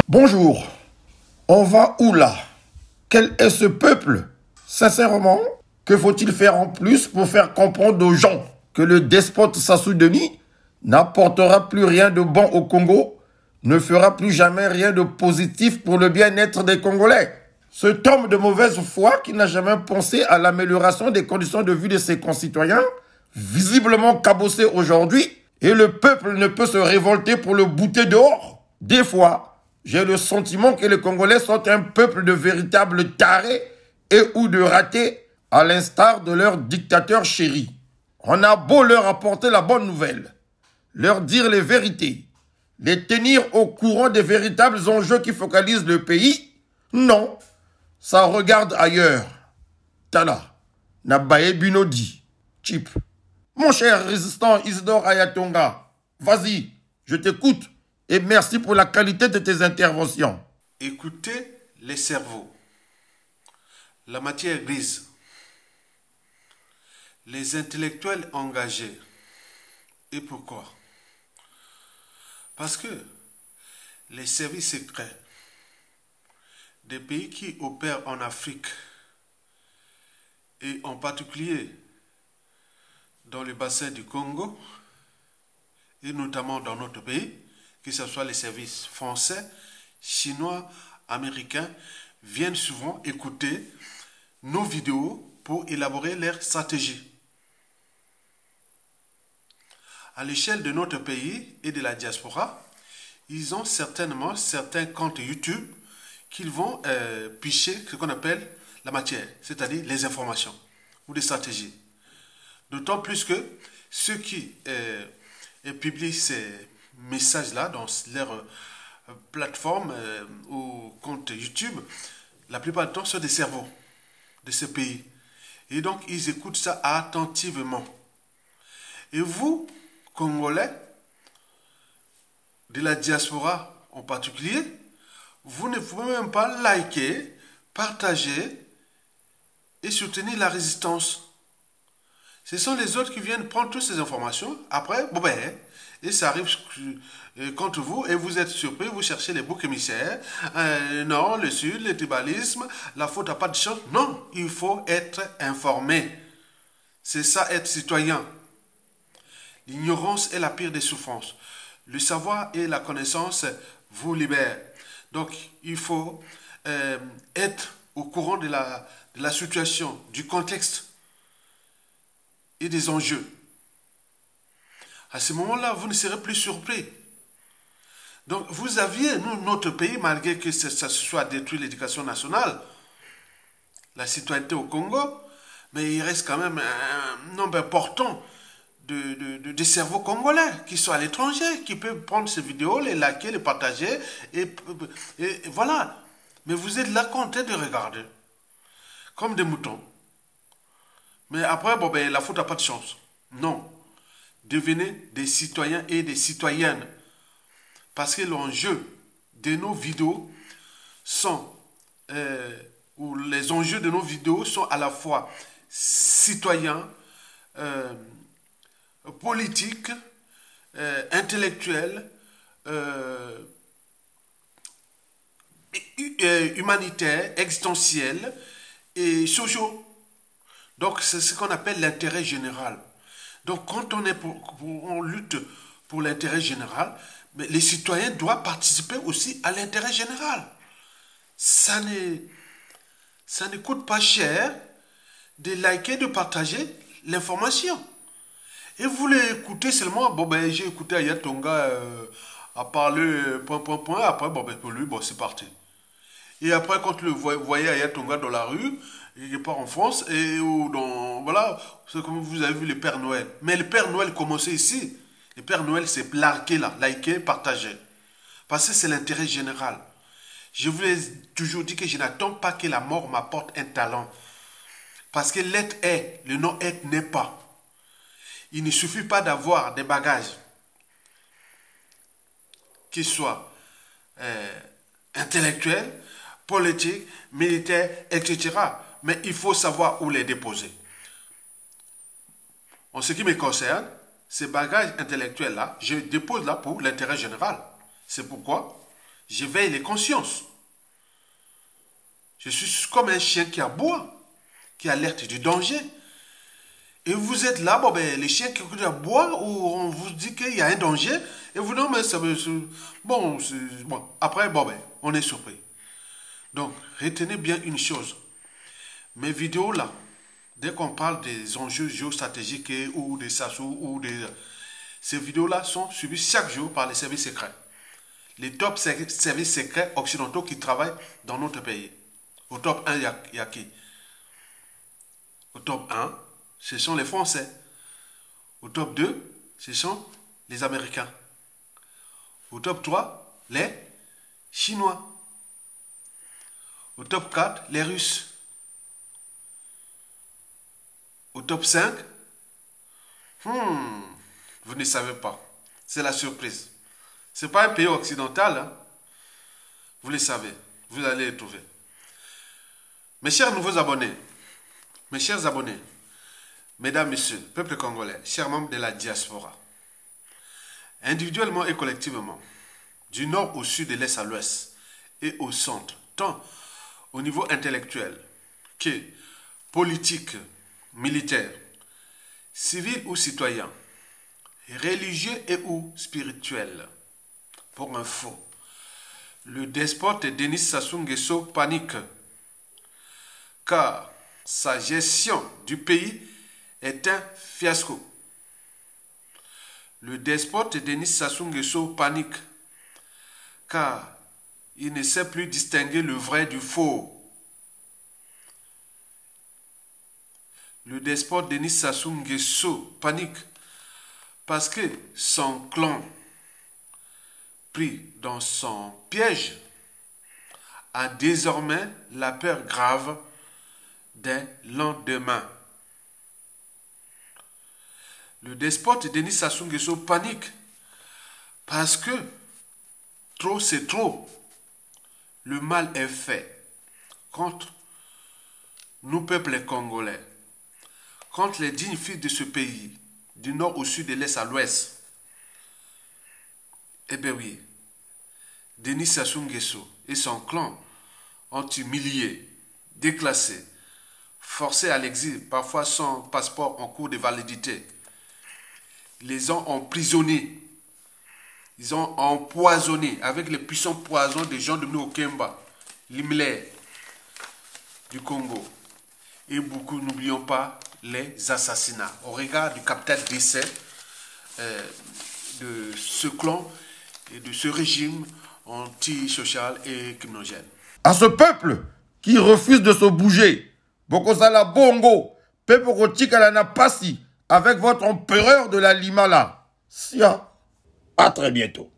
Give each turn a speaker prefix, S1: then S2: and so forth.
S1: Bonjour, on va où là? Quel est ce peuple? Sincèrement, que faut-il faire en plus pour faire comprendre aux gens que le despote Sassou Nguesso n'apportera plus rien de bon au Congo, ne fera plus jamais rien de positif pour le bien-être des Congolais? Cet homme de mauvaise foi qui n'a jamais pensé à l'amélioration des conditions de vie de ses concitoyens, visiblement cabossé aujourd'hui, et le peuple ne peut se révolter pour le bouter dehors. Des fois, j'ai le sentiment que les Congolais sont un peuple de véritables tarés et ou de ratés, à l'instar de leur dictateur chéri. On a beau leur apporter la bonne nouvelle, leur dire les vérités, les tenir au courant des véritables enjeux qui focalisent le pays, non, ça regarde ailleurs. Tala, Nabaye Binodi, Chip. Mon cher résistant Isidore Ayatonga, vas-y, je t'écoute et merci pour la qualité de tes interventions.
S2: Écoutez les cerveaux, la matière grise, les intellectuels engagés. Et pourquoi? Parce que les services secrets des pays qui opèrent en Afrique et en particulier dans le bassin du Congo et notamment dans notre pays, que ce soit les services français, chinois, américains, viennent souvent écouter nos vidéos pour élaborer leur stratégie. À l'échelle de notre pays et de la diaspora, ils ont certainement certains comptes YouTube qu'ils vont picher ce qu'on appelle la matière, c'est-à-dire les informations ou des stratégies. D'autant plus que ceux qui publient ces messages-là dans leur plateforme ou compte YouTube, la plupart du temps sont des cerveaux de ce pays. Et donc, ils écoutent ça attentivement. Et vous, Congolais, de la diaspora en particulier, vous ne pouvez même pas liker, partager et soutenir la résistance. Ce sont les autres qui viennent prendre toutes ces informations. Après, bon ben, et ça arrive contre vous et vous êtes surpris, vous cherchez les boucs émissaires. Non, le Sud, le tribalisme, la faute n'a pas de chance. Non, il faut être informé. C'est ça, être citoyen. L'ignorance est la pire des souffrances. Le savoir et la connaissance vous libèrent. Donc, il faut être au courant de la situation, du contexte et des enjeux. À ce moment-là, vous ne serez plus surpris. Donc, vous aviez, nous, notre pays, malgré que ça se soit détruit l'éducation nationale, la citoyenneté au Congo, mais il reste quand même un nombre important de cerveaux congolais qui sont à l'étranger, qui peuvent prendre ces vidéos, les liker, les partager, et voilà. Mais vous êtes là content de regarder, comme des moutons. Mais après, bon, ben, la faute n'a pas de chance. Non. Devenez des citoyens et des citoyennes. Parce que l'enjeu de nos vidéos sont, ou les enjeux de nos vidéos sont à la fois citoyens, politiques, intellectuels, humanitaires, existentiels et sociaux. Donc, c'est ce qu'on appelle l'intérêt général. Donc, quand on est on lutte pour l'intérêt général, mais les citoyens doivent participer aussi à l'intérêt général. Ça ne coûte pas cher de liker, de partager l'information. Et vous l'écoutez seulement, bon ben j'ai écouté Ayatonga à parler après bon ben pour lui, bon c'est parti. Et après quand vous voyez Ayatonga dans la rue, il part en France, et ou dans, voilà, c'est comme vous avez vu le Père Noël. Mais le Père Noël commençait ici. Le Père Noël c'est larguer là, liker, partager. Parce que c'est l'intérêt général. Je vous ai toujours dit que je n'attends pas que la mort m'apporte un talent. Parce que l'être est, le non-être n'est pas. Il ne suffit pas d'avoir des bagages qui soient intellectuels, politiques, militaires, etc. Mais il faut savoir où les déposer. En ce qui me concerne, ces bagages intellectuels-là, je dépose là pour l'intérêt général. C'est pourquoi je veille les consciences. Je suis comme un chien qui aboie, qui alerte du danger. Et vous êtes là, bon, ben, les chiens qui aboient, où on vous dit qu'il y a un danger, et vous non, mais ça veut... Bon, après, bon, ben, on est surpris. Donc, retenez bien une chose. Mes vidéos là, dès qu'on parle des enjeux géostratégiques ou des SASU ou des... Ces vidéos-là sont suivies chaque jour par les services secrets. Les top services secrets occidentaux qui travaillent dans notre pays. Au top 1, il y a qui? Au top 1, ce sont les Français. Au top 2, ce sont les Américains. Au top 3, les Chinois. Au top 4, les Russes. Au top 5, vous ne savez pas. C'est la surprise. Ce n'est pas un pays occidental. Hein? Vous le savez. Vous allez les trouver. Mes chers nouveaux abonnés, mes chers abonnés, mesdames, messieurs, peuple congolais, chers membres de la diaspora, individuellement et collectivement, du nord au sud, de l'est à l'ouest et au centre, tant au niveau intellectuel que politique, militaire, civil ou citoyen, religieux et ou spirituel. Pour info, le despote Denis Sassou Nguesso panique car sa gestion du pays est un fiasco. Le despote Denis Sassou Nguesso panique car il ne sait plus distinguer le vrai du faux. Le despote Denis Sassou Nguesso panique parce que son clan, pris dans son piège, a désormais la peur grave d'un lendemain. Le despote Denis Sassou Nguesso panique parce que trop c'est trop. Le mal est fait contre nous, peuples congolais, contre les dignes fils de ce pays, du nord au sud, de l'est à l'ouest. Eh bien oui, Denis Sassou Nguesso et son clan ont humilié, déclassé, forcé à l'exil, parfois sans passeport en cours de validité. Ils les ont emprisonnés. Ils ont empoisonné avec les puissants poisons des gens de Okemba, l'Himmler du Congo. Et beaucoup, n'oublions pas, les assassinats. Au regard du capital décès de ce clan et de ce régime anti-social et criminogène.
S1: À ce peuple qui refuse de se bouger, Bokozala Bongo, Peuple Tikalana Passi, avec votre empereur de la Limala. Sia. À très bientôt.